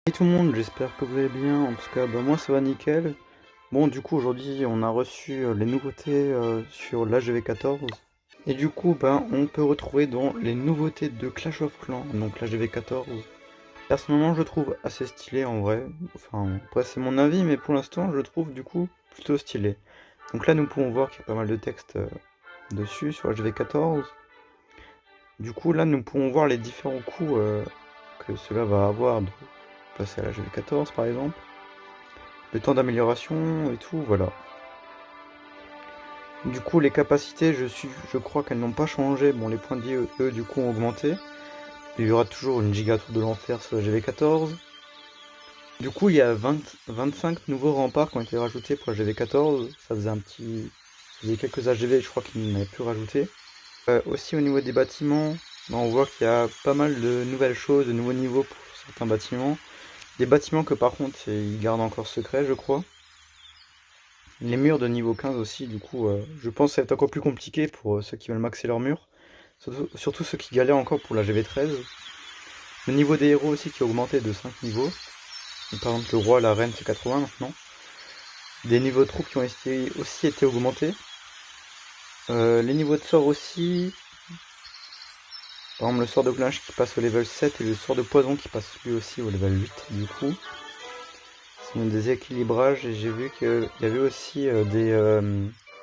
Et tout le monde, j'espère que vous allez bien. En tout cas, moi ça va nickel. Bon, du coup, aujourd'hui, on a reçu les nouveautés sur l'HV14. Et du coup, on peut retrouver dans les nouveautés de Clash of Clans, donc l'HV14. Personnellement, je le trouve assez stylé en vrai. Enfin, après, c'est mon avis, mais pour l'instant, je le trouve du coup plutôt stylé. Donc là, nous pouvons voir qu'il y a pas mal de texte dessus sur l'HV14. Du coup, là, nous pouvons voir les différents coups que cela va avoir de passer à la GV14 par exemple. Le temps d'amélioration et tout, voilà. Du coup, les capacités, je crois qu'elles n'ont pas changé. Bon, les points de vie, eux, du coup, ont augmenté. Il y aura toujours une gigatour de l'enfer sur la GV14. Du coup, il y a 25 nouveaux remparts qui ont été rajoutés pour la GV14. Ça faisait quelques AGV, je crois qu'ils n'avaient plus rajouté. Aussi, au niveau des bâtiments, on voit qu'il y a pas mal de nouvelles choses, de nouveaux niveaux pour certains bâtiments. Des bâtiments que par contre, ils gardent encore secret, je crois. Les murs de niveau 15 aussi, du coup, je pense que ça va être encore plus compliqué pour ceux qui veulent maxer leurs murs. Surtout ceux qui galèrent encore pour la GV13. Le niveau des héros aussi qui a augmenté de 5 niveaux. Par exemple, le roi, la reine, c'est 80 maintenant. Des niveaux de troupes qui ont aussi été augmentés. Les niveaux de sorts aussi. Par exemple, le sort de clinch qui passe au level 7 et le sort de poison qui passe lui aussi au level 8, du coup. C'est un déséquilibrage et j'ai vu qu'il y avait aussi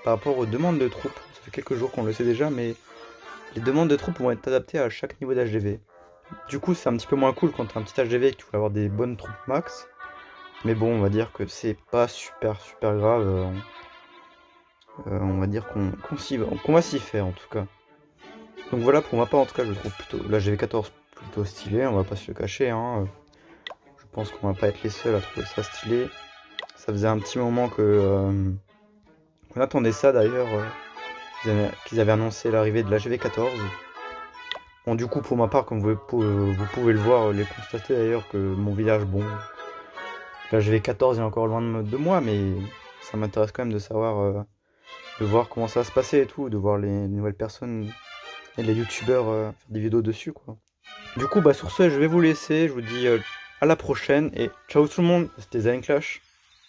par rapport aux demandes de troupes. Ça fait quelques jours qu'on le sait déjà, mais les demandes de troupes vont être adaptées à chaque niveau d'HDV. Du coup, c'est un petit peu moins cool quand t'as un petit HDV et que tu veux avoir des bonnes troupes max. Mais bon, on va dire que c'est pas super grave. On va dire qu'on va s'y faire en tout cas. Donc voilà, pour ma part, en tout cas, je trouve plutôt la GV14 plutôt stylé, on va pas se le cacher. Hein. Je pense qu'on va pas être les seuls à trouver ça stylé. Ça faisait un petit moment qu'on attendait ça d'ailleurs, qu'ils avaient annoncé l'arrivée de la GV14. Bon, du coup, pour ma part, comme vous pouvez le voir, les constater d'ailleurs, que mon village, bon, la GV14 est encore loin de moi, mais ça m'intéresse quand même de voir comment ça va se passer et tout, de voir les nouvelles personnes et les youtubeurs faire des vidéos dessus, quoi. Du coup, sur ce, je vais vous laisser, je vous dis à la prochaine, et ciao tout le monde, c'était Clash.